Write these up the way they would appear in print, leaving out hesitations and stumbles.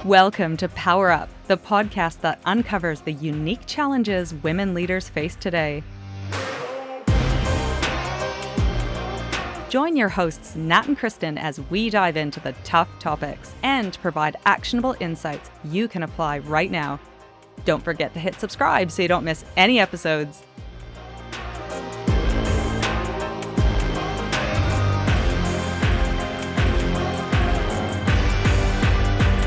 Welcome to Power Up, the podcast that uncovers the unique challenges women leaders face today. Join your hosts, Nat and Kristen, as we dive into the tough topics and provide actionable insights you can apply right now. Don't forget to hit subscribe so you don't miss any episodes.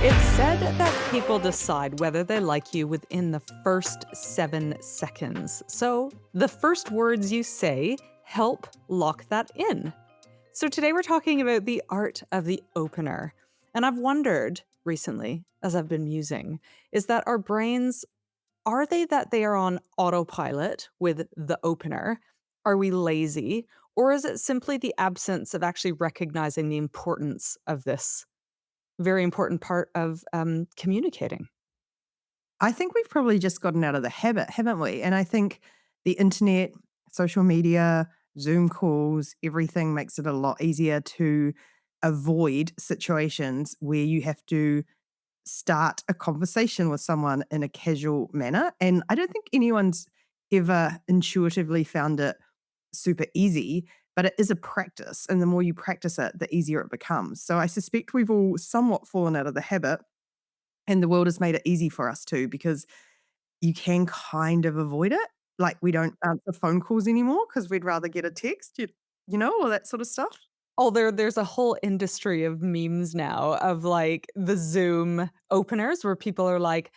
It's said that people decide whether they like you within the first 7 seconds. So the first words you say help lock that in. So today we're talking about the art of the opener. And I've wondered recently, as I've been musing, is that our brains, are they that they are on autopilot with the opener? Are we lazy? Or is it simply the absence of actually recognizing the importance of this very important part of communicating? I think we've probably just gotten out of the habit, haven't we? And I think the internet, social media, Zoom calls, everything makes it a lot easier to avoid situations where you have to start a conversation with someone in a casual manner. And I don't think anyone's ever intuitively found it super easy, but it is a practice. And the more you practice it, the easier it becomes. So I suspect we've all somewhat fallen out of the habit, and the world has made it easy for us too, because you can kind of avoid it. Like, we don't answer phone calls anymore because 'cause we'd rather get a text, all that sort of stuff. Oh, there's a whole industry of memes now of, like, the Zoom openers where people are like,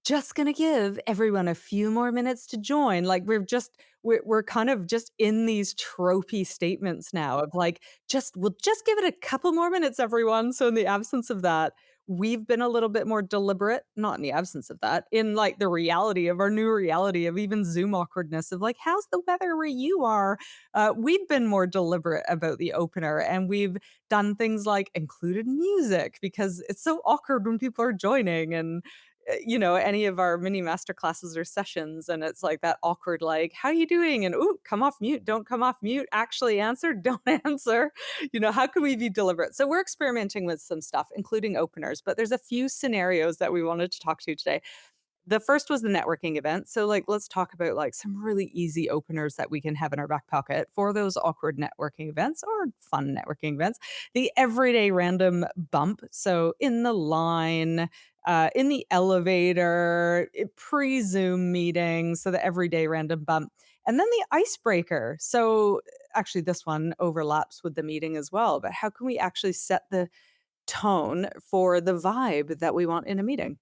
"Just gonna give everyone a few more minutes to join." Like, we're kind of just in these tropey statements now of, like, "We'll just give it a couple more minutes, everyone." So in the absence of that, we've been a little bit more deliberate, not in the absence of that, in, like, the reality of our new reality of even Zoom awkwardness of, like, "How's the weather where you are?" We've been more deliberate about the opener, and we've done things like included music because it's so awkward when people are joining and any of our mini master classes or sessions, and it's like that awkward, like, "How you doing?" And, "Ooh, come off mute, don't come off mute, actually answer, don't answer." How can we be deliberate? So we're experimenting with some stuff, including openers, but there's a few scenarios that we wanted to talk to today. The first was the networking event. So, like, let's talk about, like, some really easy openers that we can have in our back pocket for those awkward networking events or fun networking events. The everyday random bump. So, in the line, in the elevator, pre-Zoom meetings, so the everyday random bump. And then the icebreaker. So, actually, this one overlaps with the meeting as well. But how can we actually set the tone for the vibe that we want in a meeting?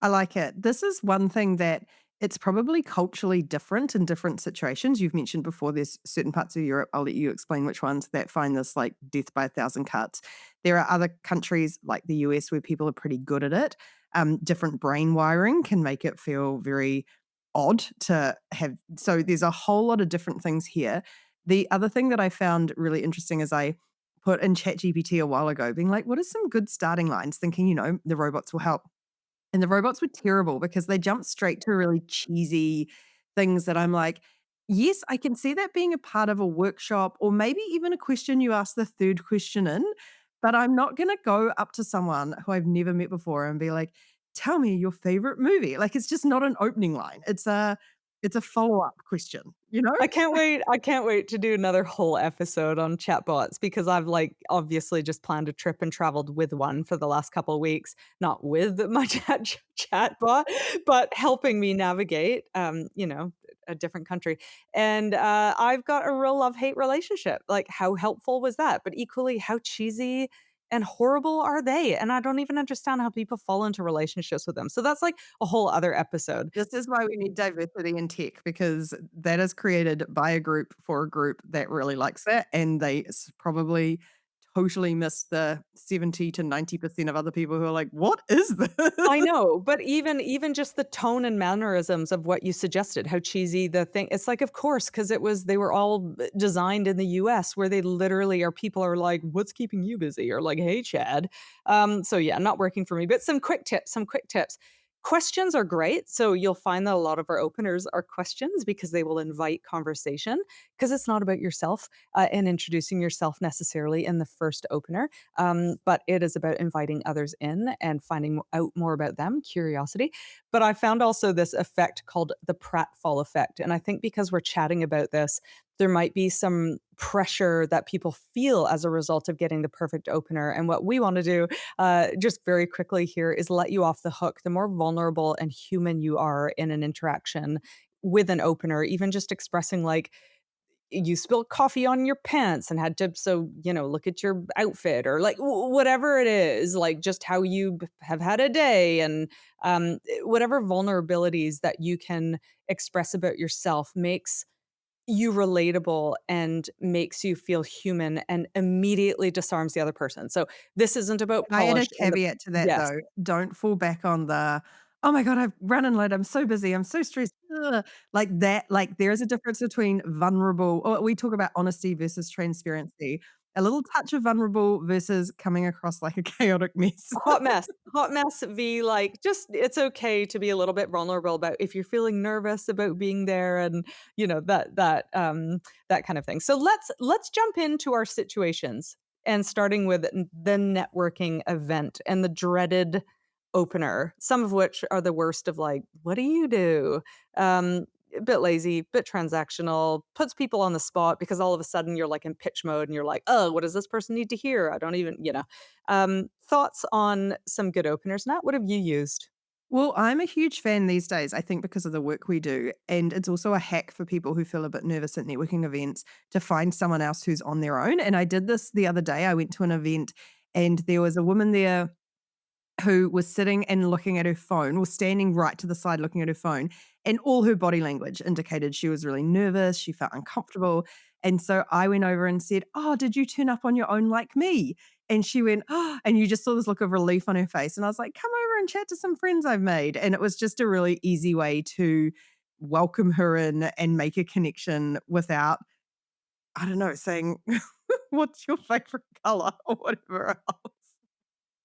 I like it. This is one thing that it's probably culturally different in different situations. You've mentioned before there's certain parts of Europe, I'll let you explain which ones, that find this like death by a thousand cuts. There are other countries like the US where people are pretty good at it. Different brain wiring can make it feel very odd to have. So there's a whole lot of different things here. The other thing that I found really interesting is I put in ChatGPT a while ago, being like, what are some good starting lines? Thinking, the robots will help. And the robots were terrible because they jumped straight to really cheesy things that I'm like, yes, I can see that being a part of a workshop or maybe even a question you ask the third question in, but I'm not gonna go up to someone who I've never met before and be like, "Tell me your favorite movie." Like, it's just not an opening line. It's a follow-up question, you know? I can't wait to do another whole episode on chatbots because I've, like, obviously just planned a trip and traveled with one for the last couple of weeks, not with my chatbot, but helping me navigate, a different country. And, I've got a real love-hate relationship. Like, how helpful was that? But equally, how cheesy and horrible are they? And I don't even understand how people fall into relationships with them. So that's, like, a whole other episode. This is why we need diversity in tech, because that is created by a group for a group that really likes that, and they probably totally miss the 70 to 90% of other people who are like, "What is this?" I know, but even just the tone and mannerisms of what you suggested, how cheesy the thing it's like, of course, because they were all designed in the US where they literally are people are like, "What's keeping you busy?" Or like, "Hey, Chad." So yeah, not working for me, but some quick tips. Questions are great. So you'll find that a lot of our openers are questions because they will invite conversation because it's not about yourself and introducing yourself necessarily in the first opener, but it is about inviting others in and finding out more about them, curiosity. But I found also this effect called the pratfall effect. And I think because we're chatting about this, there might be some pressure that people feel as a result of getting the perfect opener. And what we want to do just very quickly here is let you off the hook. The more vulnerable and human you are in an interaction with an opener, even just expressing like you spilled coffee on your pants and had to, so look at your outfit, or like whatever it is, like just how you have had a day, and whatever vulnerabilities that you can express about yourself makes you relatable and makes you feel human and immediately disarms the other person. So this isn't about I add a polish in the caveat to that yes, though. Don't fall back on the, "Oh my god, I've running late. I'm so busy. I'm so stressed." Ugh." Like that, like there is a difference between vulnerable, or we talk about honesty versus transparency. A little touch of vulnerable versus coming across like a chaotic mess. hot mess v like, just it's okay to be a little bit vulnerable about if you're feeling nervous about being there, and that kind of thing. So let's jump into our situations, and starting with the networking event and the dreaded opener, some of which are the worst of like, "What do you do?" A bit lazy, bit transactional, puts people on the spot because all of a sudden you're like in pitch mode and you're like, "Oh, what does this person need to hear? I don't even," thoughts on some good openers, Nat? What have you used? Well, I'm a huge fan these days, I think because of the work we do. And it's also a hack for people who feel a bit nervous at networking events to find someone else who's on their own. And I did this the other day. I went to an event and there was a woman there who was sitting and looking at her phone, was standing right to the side looking at her phone, and all her body language indicated she was really nervous, she felt uncomfortable, and so I went over and said, "Oh, did you turn up on your own like me?" And she went, "Oh," and you just saw this look of relief on her face, and I was like, "Come over and chat to some friends I've made," and it was just a really easy way to welcome her in and make a connection without, I don't know, saying, "What's your favorite color?" or whatever else.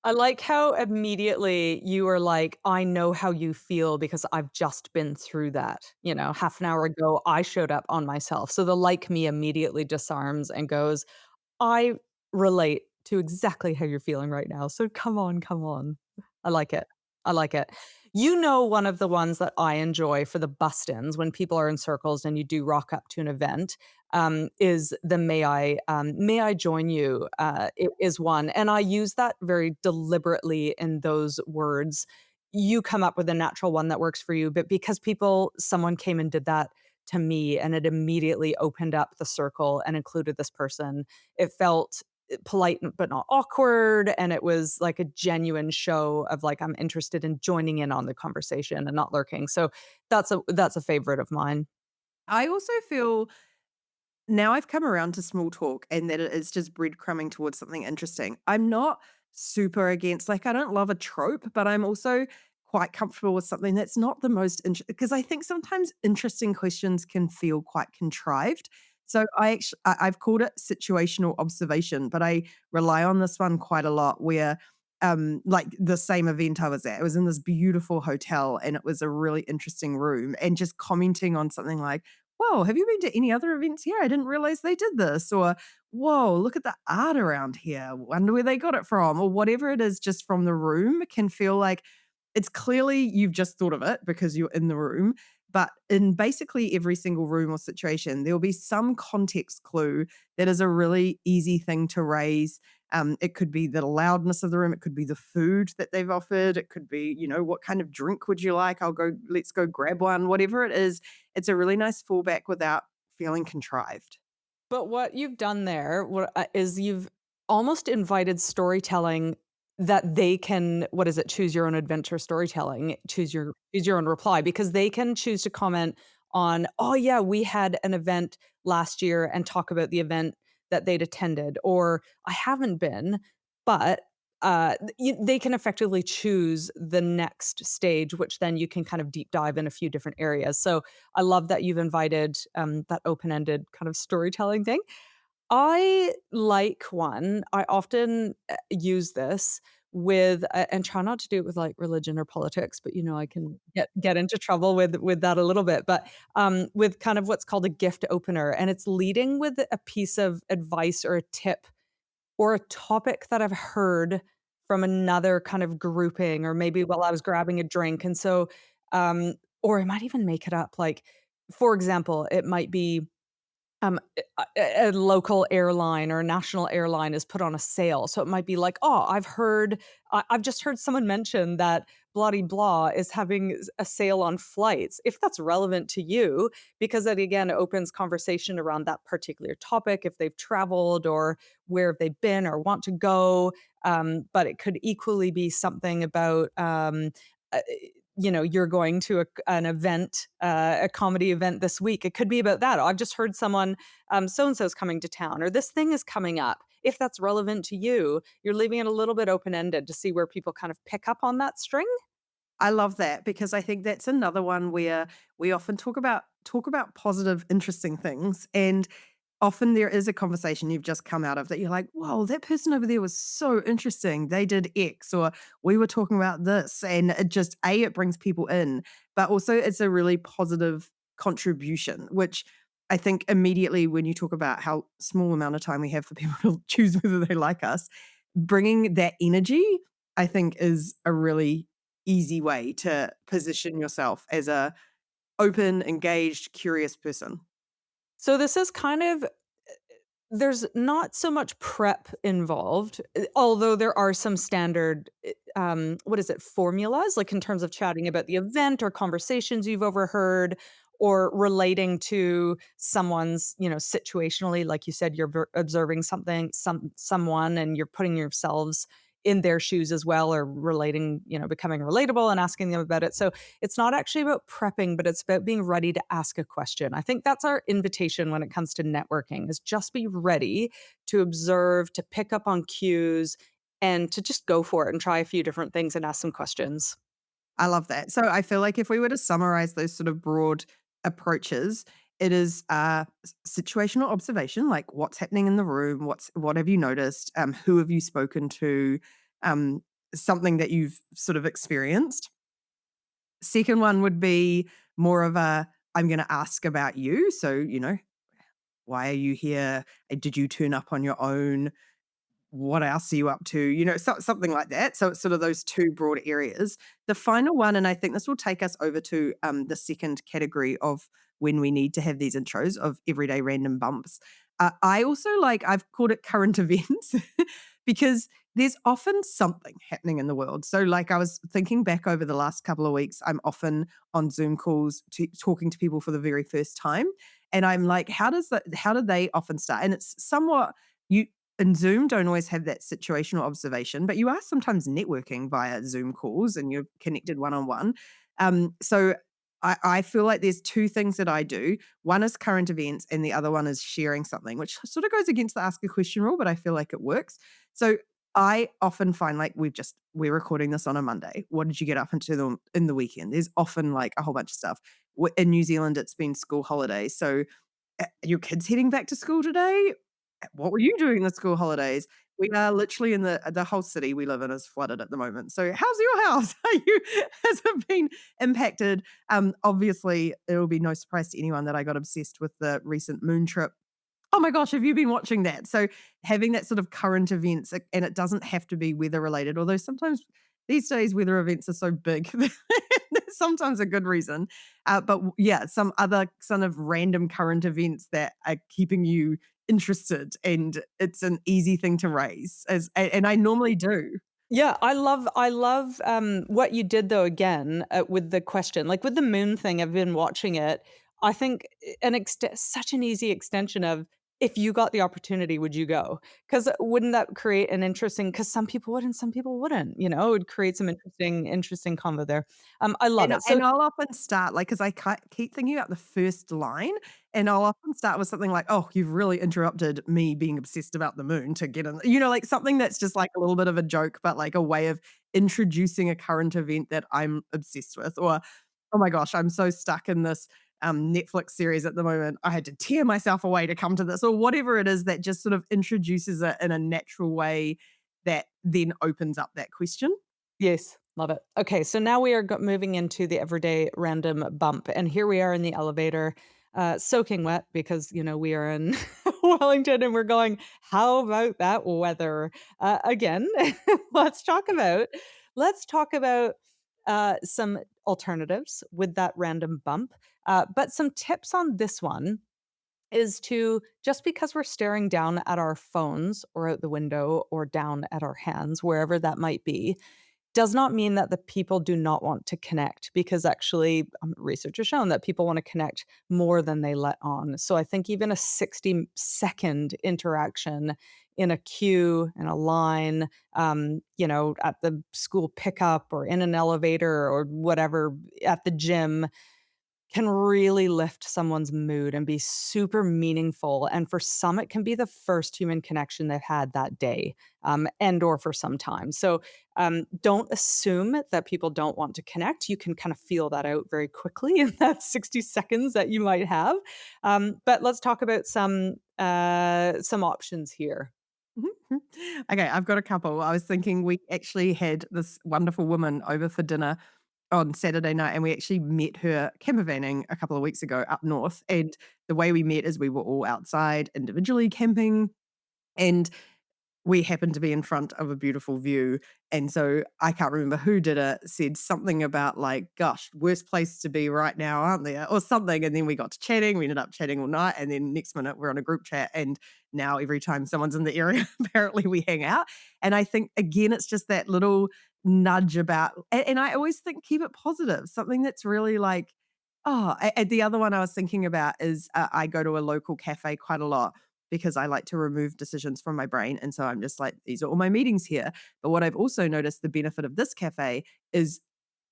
I like how immediately you were like, "I know how you feel because I've just been through that." Half an hour ago, I showed up on myself. So the like me immediately disarms and goes, I relate to exactly how you're feeling right now, so come on, come on. I like it. I like it. One of the ones that I enjoy for the bust-ins when people are in circles and you do rock up to an event, is the "May I join you?" Is one, and I use that very deliberately in those words. You come up with a natural one that works for you, but because someone came and did that to me, and it immediately opened up the circle and included this person, it felt polite but not awkward, and it was like a genuine show of like, I'm interested in joining in on the conversation and not lurking. So that's a favorite of mine. I also feel now I've come around to small talk and that it is just breadcrumbing towards something interesting. I'm not super against, like, I don't love a trope, but I'm also quite comfortable with something that's not the most because I think sometimes interesting questions can feel quite contrived. So I've called it situational observation, but I rely on this one quite a lot where like the same event I was at, it was in this beautiful hotel and it was a really interesting room, and just commenting on something like, "Whoa, have you been to any other events here? I didn't realize they did this." Or, "Whoa, look at the art around here. Wonder where they got it from." Or whatever it is just from the room can feel like it's clearly you've just thought of it because you're in the room. But in basically every single room or situation, there'll be some context clue that is a really easy thing to raise. It could be the loudness of the room. It could be the food that they've offered. It could be, what kind of drink would you like? Let's go grab one. Whatever it is, it's a really nice fallback without feeling contrived. But what you've done there, is you've almost invited storytelling that they can, what is it? Choose your own adventure storytelling, choose your own reply, because they can choose to comment on, "Oh, yeah, we had an event last year," and talk about the event that they'd attended, or, "I haven't been," but, they can effectively choose the next stage, which then you can kind of deep dive in a few different areas. So I love that you've invited, that open-ended kind of storytelling thing. I like one, I often, use this with and try not to do it with, like, religion or politics, but, I can get into trouble with that a little bit, but, with kind of what's called a gift opener, and it's leading with a piece of advice or a tip or a topic that I've heard from another kind of grouping or maybe while I was grabbing a drink, and so, or I might even make it up, like, for example, it might be a local airline or a national airline is put on a sale, so it might be like, "Oh, I've just heard someone mention that bloody blah is having a sale on flights." If that's relevant to you, because it again opens conversation around that particular topic, if they've traveled or where have they been or want to go, but it could equally be something about, uh you're going to an event, a comedy event this week. It could be about that. I've just heard someone, so and so's coming to town, or this thing is coming up. If that's relevant to you, you're leaving it a little bit open ended to see where people kind of pick up on that string. I love that because I think that's another one where we often talk about positive, interesting things, and often there is a conversation you've just come out of that you're like, "Whoa, that person over there was so interesting. They did X," or "We were talking about this," and it just it brings people in, but also it's a really positive contribution, which I think immediately when you talk about how small amount of time we have for people to choose whether they like us, bringing that energy, I think is a really easy way to position yourself as a open, engaged, curious person. So this is kind of there's not so much prep involved, although there are some standard, what is it, formulas, like, in terms of chatting about the event or conversations you've overheard or relating to someone's, situationally, like you said, you're observing something, someone, and you're putting yourselves in their shoes as well or relating, becoming relatable and asking them about it. So it's not actually about prepping, but it's about being ready to ask a question. I think that's our invitation when it comes to networking is just be ready to observe, to pick up on cues, and to just go for it and try a few different things and ask some questions. I love that. So I feel like if we were to summarize those sort of broad approaches, it is situational observation, like what's happening in the room, what have you noticed, who have you spoken to, um, something that you've sort of experienced. Second one would be more of a I'm going to ask about you. So why are you here? Did you turn up on your own? What else are you up to? Something like that. So it's sort of those two broad areas. The final one, and I think this will take us over to the second category of when we need to have these intros of everyday random bumps. I also I've called it current events because there's often something happening in the world. So, like, I was thinking back over the last couple of weeks, I'm often on Zoom calls talking to people for the very first time. And I'm like, how do they often start? And it's somewhat, you, and Zoom don't always have that situational observation, but you are sometimes networking via Zoom calls and you're connected one on one. So I feel like there's two things that I do. One is current events, and the other one is sharing something, which sort of goes against the ask a question rule, but I feel like it works. So I often find like we're recording this on a Monday. What did you get up into in the weekend? There's often like a whole bunch of stuff. In New Zealand, it's been school holidays, so your kids heading back to school today? What were you doing in the school holidays? We are literally in the whole city we live in is flooded at the moment. So how's your house? Are you has it been impacted? Obviously, it will be no surprise to anyone that I got obsessed with the recent moon trip. Oh my gosh, have you been watching that? So having that sort of current events, and it doesn't have to be weather related, although sometimes these days weather events are so big. There's sometimes a good reason. Yeah, some other kind of random current events that are keeping you interested, and it's an easy thing to raise and I normally do. Yeah, I love, what you did though again, with the question. Like, with the moon thing, I've been watching it. I think such an easy extension of, if you got the opportunity, would you go? Because wouldn't that create an interesting? Because some people would and some people wouldn't, it would create some interesting convo there. I love And it. So and I'll often start, like, 'cause I keep thinking about the first line, and I'll often start with something like, "Oh, you've really interrupted me being obsessed about the moon to get in," like, something that's just, like, a little bit of a joke, but, like, a way of introducing a current event that I'm obsessed with, or, "Oh my gosh, I'm so stuck in this, Netflix series at the moment. I had to tear myself away to come to this," or whatever it is that just sort of introduces it in a natural way that then opens up that question. Yes, love it. Okay, so now we are moving into the everyday random bump, and here we are in the elevator, soaking wet because we are in Wellington, and we're going. How about that weather again? let's talk about let's talk about some alternatives with that random bump, but some tips on this one is to just because we're staring down at our phones or out the window or down at our hands, wherever that might be, does not mean that the people do not want to connect because actually, research has shown that people want to connect more than they let on. So I think even a 60-second interaction in a queue, in a line, at the school pickup or in an elevator or whatever, at the gym, can really lift someone's mood and be super meaningful, and for some, it can be the first human connection they've had that day, and or for some time. So, don't assume that people don't want to connect. You can kind of feel that out very quickly in that 60 seconds that you might have. But let's talk about some options here. Mhm. Okay, I've got a couple. I was thinking we actually had this wonderful woman over for dinner on Saturday night, and we actually met her campervanning a couple of weeks ago up north. And the way we met is we were all outside individually camping, and we happened to be in front of a beautiful view, and so I can't remember who did it, said something about like, "Gosh, worst place to be right now, aren't there?" Or something, and then we got to chatting, we ended up chatting all night, and then next minute we're on a group chat, and now every time someone's in the area, apparently we hang out, and I think, again, it's just that little nudge about and I always think keep it positive, something that's really like, oh, and the other one I was thinking about is, I go to a local cafe quite a lot because I like to remove decisions from my brain. And so I'm just like, these are all my meetings here. But what I've also noticed the benefit of this cafe is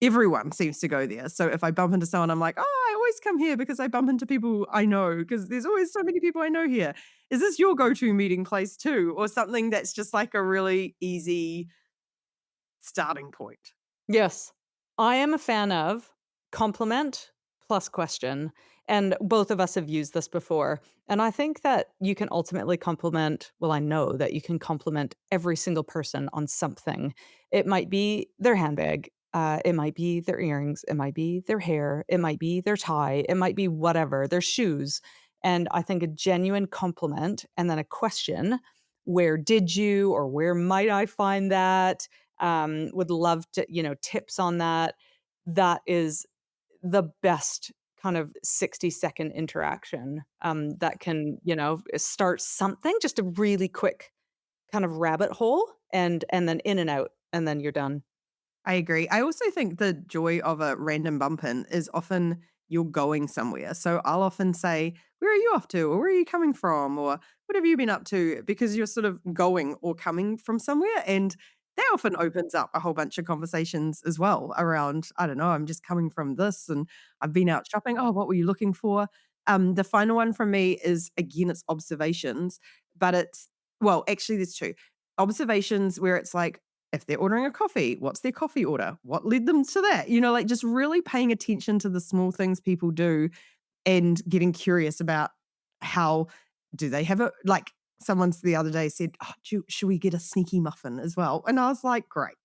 everyone seems to go there. So if I bump into someone, I'm like, oh, I always come here because I bump into people I know because there's always so many people I know here. Is this your go to meeting place too? Or something that's just like a really easy starting point? Yes. I am a fan of compliment plus question, and both of us have used this before, and I think that you can ultimately compliment I know that you can compliment every single person on something. It might be their handbag, it might be their earrings, it might be their hair, it might be their tie, it might be whatever, their shoes, and I think a genuine compliment and then a question, "Where did you?" or "Where might I find that?" Would love to, tips on that. That is the best kind of 60-second interaction, that can, start something, just a really quick kind of rabbit hole and then in and out, and then you're done. I agree. I also think the joy of a random bump in is often you're going somewhere. So I'll often say, "Where are you off to?" or "Where are you coming from?" or "What have you been up to?" Because you're sort of going or coming from somewhere. And that often opens up a whole bunch of conversations as well around, I don't know, I'm just coming from this and I've been out shopping. Oh, what were you looking for? The final one from me is again, it's observations, but actually, there's two observations where it's like, if they're ordering a coffee, what's their coffee order? What led them to that? Like just really paying attention to the small things people do and getting curious about how do they have a like someone's the other day said, "Oh, should we get a sneaky muffin as well?" And I was like, "Great."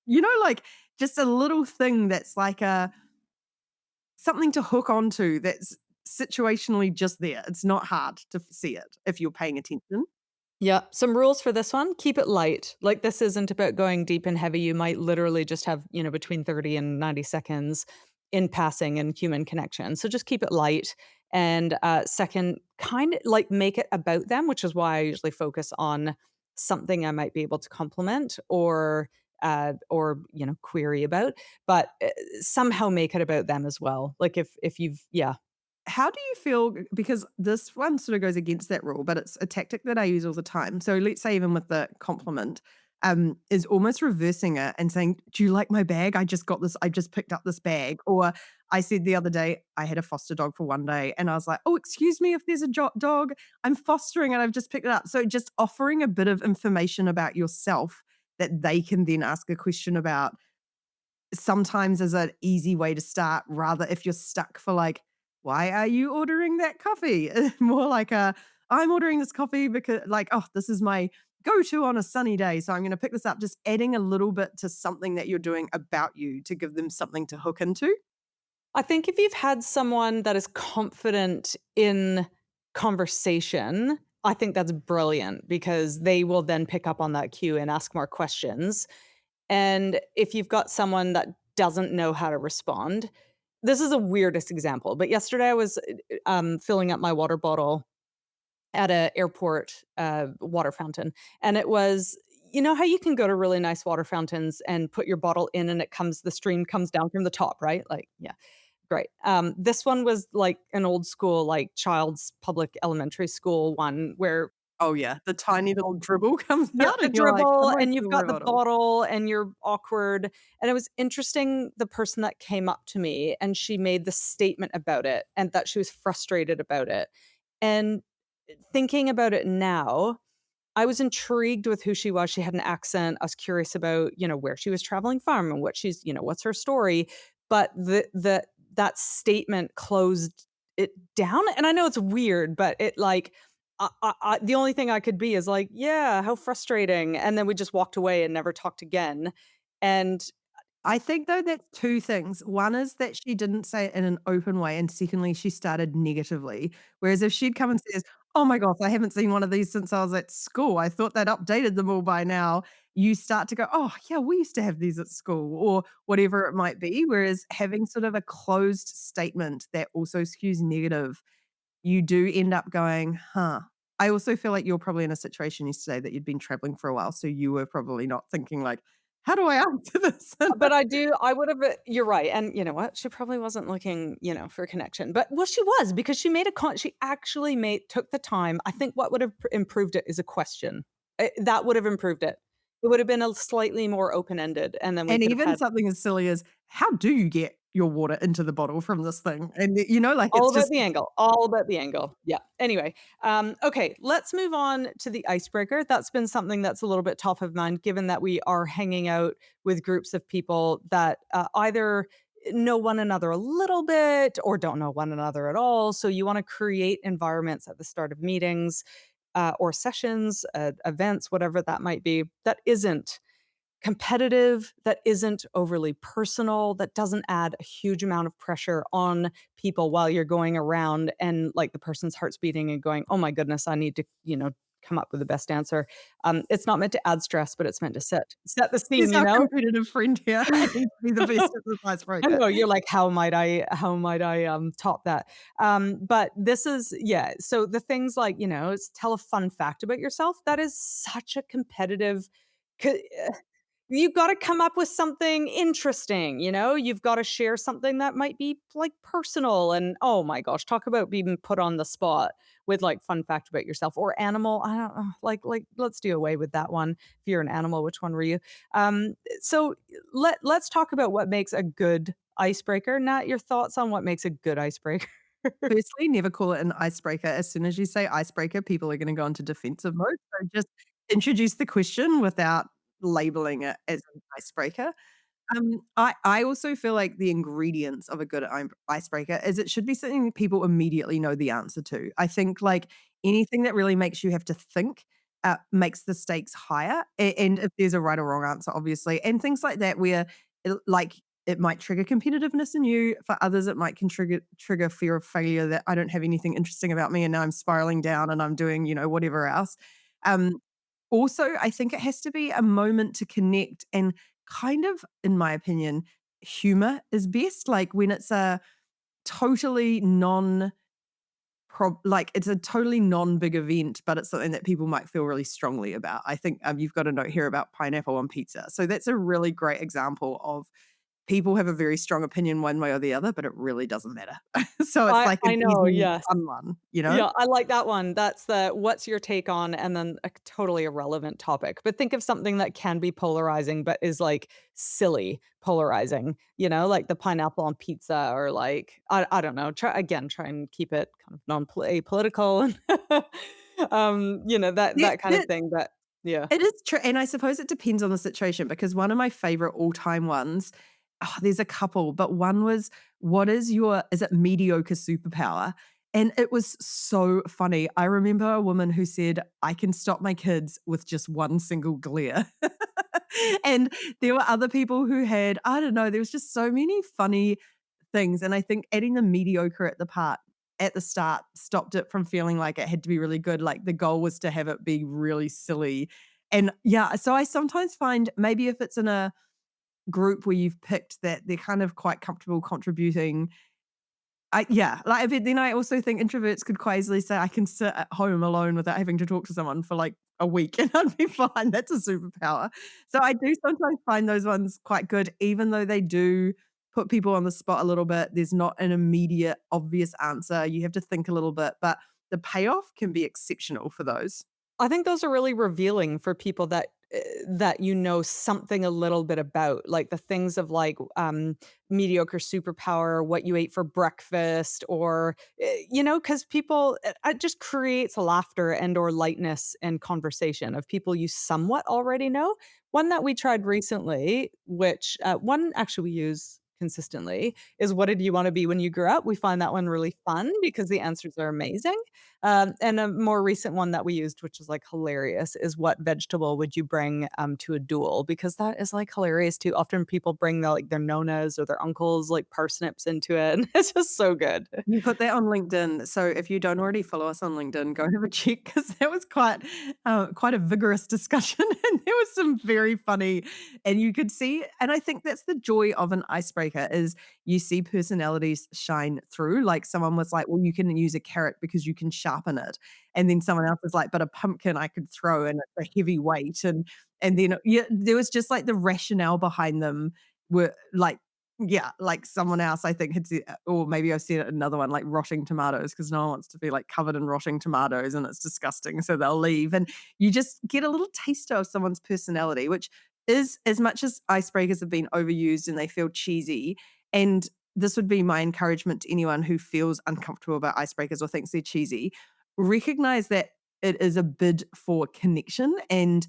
Like just a little thing that's like a something to hook onto that's situationally just there. It's not hard to see it if you're paying attention. Yeah, some rules for this one, keep it light. Like, this isn't about going deep and heavy, you might literally just have, between 30 and 90 seconds in passing and human connection, so just keep it light, and, second, kinda, like, make it about them, which is why I usually focus on something I might be able to compliment or, query about, but, somehow make it about them as well. Like, if you've yeah. How do you feel because this one sort of goes against that rule, but it's a tactic that I use all the time. So let's say even with the compliment, is almost reversing it and saying, "Do you like my bag? I just picked up this bag." Or I said the other day, I had a foster dog for one day and I was like, "Oh, excuse me if there's a dog. I'm fostering and I've just picked it up." So just offering a bit of information about yourself that they can then ask a question about sometimes is an easy way to start rather if you're stuck for like, "Why are you ordering that coffee?" More like a, "I'm ordering this coffee because like, oh, this is my go to on a sunny day. So I'm going to pick this up, just adding a little bit to something that you're doing about you to give them something to hook into. I think if you've had someone that is confident in conversation, I think that's brilliant because they will then pick up on that cue and ask more questions. And if you've got someone that doesn't know how to respond, this is a weirdest example, but yesterday I was filling up my water bottle at a airport water fountain, and it was, you know how you can go to really nice water fountains and put your bottle in and the stream comes down from the top, right? Like, yeah. Great. This one was like an old school, like, child's public elementary school one where Oh, yeah. The tiny little dribble comes yeah, out the and you're like, "How dribble, do I and you've fill my got the bottle?" bottle, and you're awkward, and it was interesting the person that came up to me, and she made this statement about it, and that she was frustrated about it, and thinking about it now, I was intrigued with who she was. She had an accent. I was curious about, where she was traveling from and what's her story. But that statement closed it down. And I know it's weird, but it like the only thing I could be is like, yeah, how frustrating. And then we just walked away and never talked again. And I think though that's 2 things. One is that she didn't say it in an open way, and secondly, she started negatively. Whereas if she'd come and says, "Oh my gosh, I haven't seen one of these since I was at school. I thought they'd updated them all by now." You start to go, "Oh, yeah, we used to have these at school," or whatever it might be. Whereas having sort of a closed statement that also skews negative, you do end up going, "Huh." I also feel like you're probably in a situation yesterday that you'd been traveling for a while, so you were probably not thinking like, "How do I answer this?" but I would have you're right, and you know what? She probably wasn't looking, for connection, but well, she was because she made she actually took the time. I think what would have improved it is a question. That would have improved it. It would have been a slightly more open-ended, and then we And could have even had something as silly as, "How do you get your water into the bottle from this thing?" And, like, all it's about just the angle, all about the angle. Yeah. Anyway, okay, let's move on to the icebreaker. That's been something that's a little bit top of mind, given that we are hanging out with groups of people that either know one another a little bit or don't know one another at all. So you want to create environments at the start of meetings or sessions, events, whatever that might be, that isn't competitive, that isn't overly personal, that doesn't add a huge amount of pressure on people while you're going around and, like, the person's heart's beating and going, "Oh my goodness, I need to, come up with the best answer." It's not meant to add stress, but it's meant to set the he's scene, you our know? competitive friend here. I need to be the best at this I icebreaker. know, you're like, how might I top that?" But this is yeah, so the things like, tell a fun fact about yourself, that is such a competitive c you've gotta come up with something interesting, You've gotta share something that might be, like, personal and, oh my gosh, talk about being put on the spot with, like, fun fact about yourself or animal, I don't know, let's do away with that one. If you're an animal, which one were you? So let's talk about what makes a good icebreaker. Nat, your thoughts on what makes a good icebreaker? Firstly, never call it an icebreaker. As soon as you say icebreaker, people are gonna go into defensive mode, so just introduce the question without labeling it as an icebreaker. I also feel like the ingredients of a good icebreaker is it should be something people immediately know the answer to. I think, like, anything that really makes you have to think, makes the stakes higher, and if there's a right or wrong answer, obviously, and things like that where, it might trigger competitiveness in you, for others, it might trigger fear of failure that I don't have anything interesting about me, and now I'm spiraling down and I'm doing, whatever else. Um, Also, I think it has to be a moment to connect and kind of, in my opinion, humor is best, like, when it's a totally non like, it's a totally non-big event, but it's something that people might feel really strongly about. I think, you've got a note here about pineapple on pizza. So that's a really great example of people have a very strong opinion one way or the other, but it really doesn't matter. So it's I like an I know, easy, yes. fun one, you know? Yeah, I like that one. That's the what's your take on and then a totally irrelevant topic. But think of something that can be polarizing, but is, like, silly polarizing, like the pineapple on pizza or, like, I don't know, try and keep it kind of apolitical and, Yeah, that kind of thing, but yeah. it is true, and I suppose it depends on the situation because one of my favorite all-time ones, there's a couple, but one was, "What is your is it mediocre superpower?" And it was so funny. I remember a woman who said, "I can stop my kids with just one single glare." And there were other people who had, I don't know, there was just so many funny things, and I think adding the mediocre at the start stopped it from feeling like it had to be really good, like, the goal was to have it be really silly. And, yeah, so I sometimes find maybe if it's in a group where you've picked that they're kind of quite comfortable contributing, yeah, like, but then I also think introverts could quite easily say, "I can sit at home alone without having to talk to someone for, like, a week, and I'd be fine." That's a superpower. So I do sometimes find those ones quite good, even though they do put people on the spot a little bit. There's not an immediate obvious answer. You have to think a little bit, but the payoff can be exceptional for those. I think those are really revealing for people that you know something a little bit about, like the things of like, mediocre superpower, what you ate for breakfast, or, because people it just creates a laughter and or lightness and conversation of people you somewhat already know. One that we tried recently, which, one actually we use consistently, is what did you wanna be when you grew up? We find that one really fun because the answers are amazing. And a more recent one that we used, which is, like, hilarious, is what vegetable would you bring, to a duel? Because that is, like, hilarious too. Often people bring their nonas or their uncles, like, parsnips into it, and it's just so good. You put that on LinkedIn, so if you don't already follow us on LinkedIn, go have a check because that was quite a vigorous discussion, and there was some very funny, and you could see, and I think that's the joy of an icebreaker is you see personalities shine through, like, someone was like, "Well, you can use a carrot because you can sharpen it," and then someone else was like, "But a pumpkin I could throw and it's a heavy weight," and then, yeah, there was just, like, the rationale behind them were, like, yeah, like someone else I think had said, or maybe I've seen it another one, like rotting tomatoes, because no one wants to be, like, covered in rotting tomatoes and it's disgusting, so they'll leave, and you just get a little taster of someone's personality, which is as much as icebreakers have been overused and they feel cheesy, and this would be my encouragement to anyone who feels uncomfortable about icebreakers or thinks they're cheesy, recognize that it is a bid for connection, and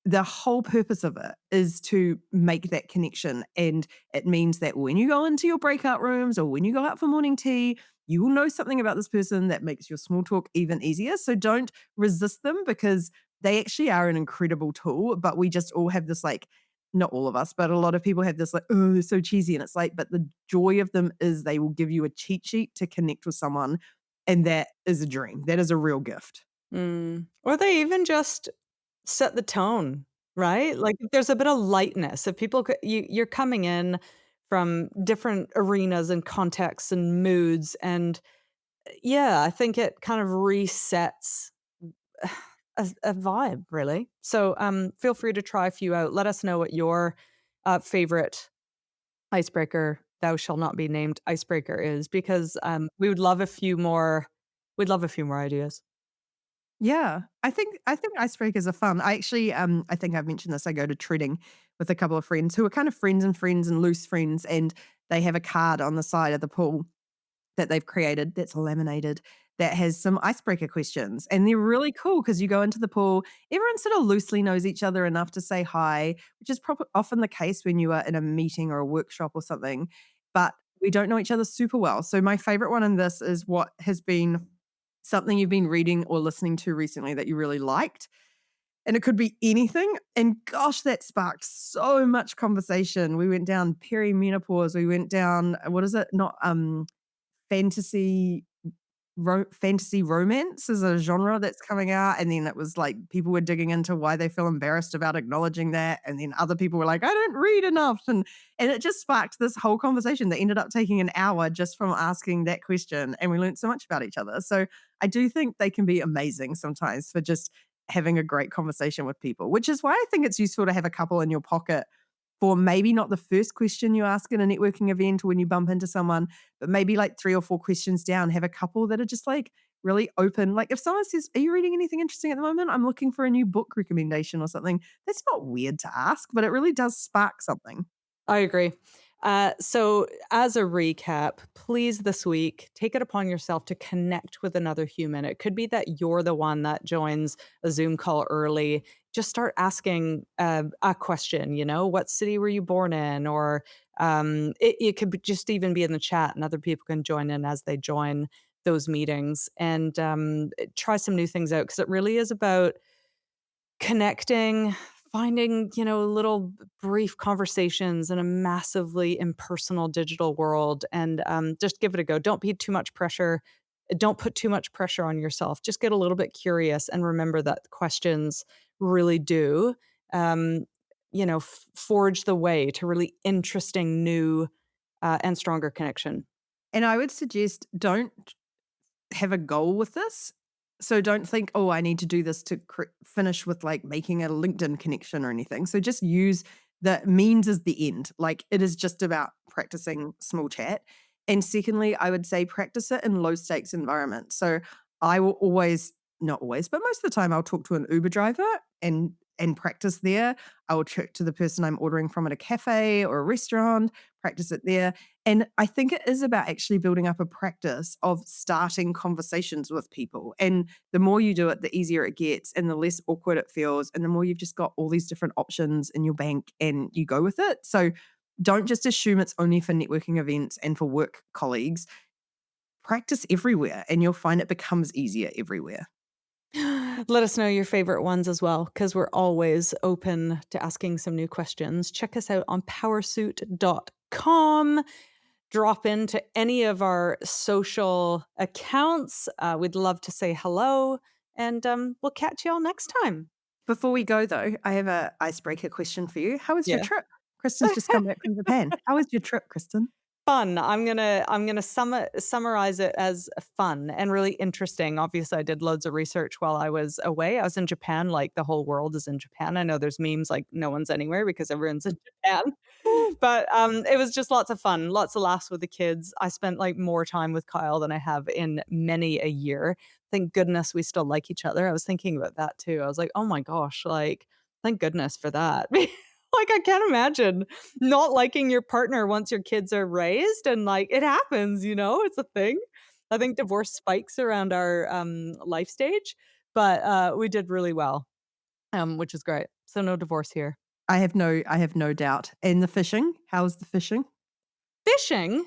the whole purpose of it is to make that connection, and it means that when you go into your breakout rooms or when you go out for morning tea, you will know something about this person that makes your small talk even easier, so don't resist them because they actually are an incredible tool, but we just all have this, like, not all of us, but a lot of people have this, like, "Oh, they're so cheesy," and it's like, but the joy of them is they will give you a cheat sheet to connect with someone, and that is a dream. That is a real gift. Or they even just set the tone, right? Like, if there's a bit of lightness, if people you're coming in from different arenas and contexts and moods, and, yeah, I think it kind of resets a vibe, really. So, feel free to try a few out. Let us know what your, favorite icebreaker, thou shall not be named icebreaker is, because, we would love a few more we'd love a few more ideas. Yeah, I think icebreakers are fun. I actually, I think I've mentioned this. I go to treading with a couple of friends who are kind of friends and loose friends, and they have a card on the side of the pool that they've created that's laminated that has some icebreaker questions, and they're really cool because you go into the pool, everyone sort of loosely knows each other enough to say hi, which is often the case when you are in a meeting or a workshop or something, but we don't know each other super well. So my favorite one in this is what has been something you've been reading or listening to recently that you really liked, and it could be anything, and gosh, that sparked so much conversation. We went down perimenopause, we went down, what is it? Not, fantasy fantasy romance is a genre that's coming out, and then it was like people were digging into why they feel embarrassed about acknowledging that, and then other people were like, "I don't read enough," and it just sparked this whole conversation that ended up taking an hour just from asking that question, and we learned so much about each other. So I do think they can be amazing sometimes for just having a great conversation with people, which is why I think it's useful to have a couple in your pocket for maybe not the first question you ask in a networking event or when you bump into someone, but maybe like 3 or 4 questions down, have a couple that are just, like, really open. Like, if someone says, "Are you reading anything interesting at the moment? I'm looking for a new book recommendation," or something, that's not weird to ask, but it really does spark something. I agree. So, as a recap, please this week take it upon yourself to connect with another human. It could be that you're the one that joins a Zoom call early. Just start asking a question. What city were you born in? Or it could just even be in the chat, and other people can join in as they join. those meetings and try some new things out because it really is about connecting, finding, little brief conversations in a massively impersonal digital world and, just give it a go. Don't be too much pressure. Don't put too much pressure on yourself. Just get a little bit curious and remember that questions really do, um, forge the way to really interesting, new, and stronger connection. And I would suggest don't have a goal with this. So don't think, "Oh, I need to do this to finish with, like, making a LinkedIn connection or anything." So just use the means as the end. Like, it is just about practicing small chat. And secondly, I would say practice it in low stakes environments. So I will always not always, but most of the time, I'll talk to an Uber driver and practice there. I will talk to the person I'm ordering from at a cafe or a restaurant, practice it there. And I think it is about actually building up a practice of starting conversations with people. And the more you do it, the easier it gets and the less awkward it feels. And the more you've just got all these different options in your bank and you go with it. So don't just assume it's only for networking events and for work colleagues. Practice everywhere and you'll find it becomes easier everywhere. Let us know your favorite ones as well, because we're always open to asking some new questions. Check us out on powersuit.com. Drop into any of our social accounts. We'd love to say hello, and we'll catch you all next time. Before we go though, I have a icebreaker question for you. How was your Yeah. trip? Kristen's just come back from Japan. How was your trip, Kristen? Fun. I'm gonna summarize it as fun and really interesting. Obviously, I did loads of research while I was away. I was in Japan, like the whole world is in Japan. I know there's memes like no one's anywhere because everyone's in Japan. But it was just lots of fun, lots of laughs with the kids. I spent like more time with Kyle than I have in many a year. Thank goodness we still like each other. I was thinking about that too. I was like, oh my gosh, like thank goodness for that. Like I can't imagine not liking your partner once your kids are raised and, like, it happens, it's a thing. I think divorce spikes around our, life stage, but, we did really well, which is great. So no divorce here. I have no doubt. And the fishing? How's the fishing? Fishing?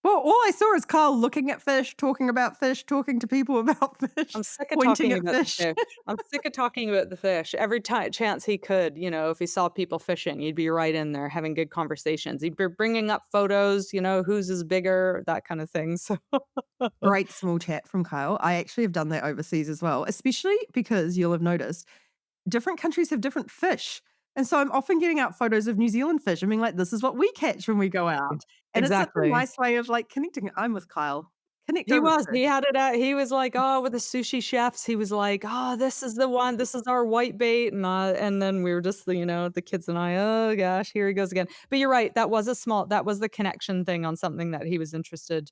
Well, all I saw is Carl looking at fish, talking about fish, talking to people about fish, I'm sick of pointing talking at about the fish. fish. I'm sick of talking about the fish. Every chance he could, if he saw people fishing, he'd be right in there having good conversations. He'd be bringing up photos, whose is bigger, that kind of thing, so Great small chat from Kyle. I actually have done that overseas as well, especially because you'll have noticed different countries have different fish. And so I'm often getting out photos of New Zealand fish and being like, this is what we catch when we go out. And it's such a Exactly. nice way of like connecting. I'm with Kyle. Connect He over was, fish. he had it at he was like, "Oh," with the sushi chefs, he was like, "Oh, this is the one, this is our white bait," and then we were just, the kids and I, "Oh gosh, here he goes again." But you're right, that was the connection thing on something that he was interested,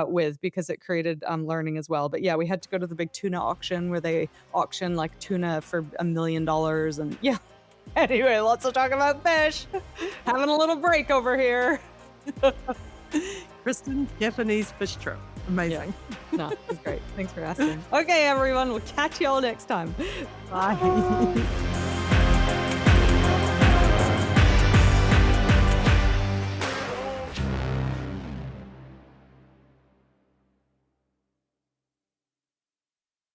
with because it created, learning as well. But yeah, we had to go to the big tuna auction where they auction, like, tuna for $1,000,000 and yeah. Anyway, lots of talk about fish. Having a little break over here. Kristen's Japanese fish trip. Yeah. Amazing. No, it's great. Thanks for asking. Okay, everyone, we'll catch you all next time. Bye. Bye.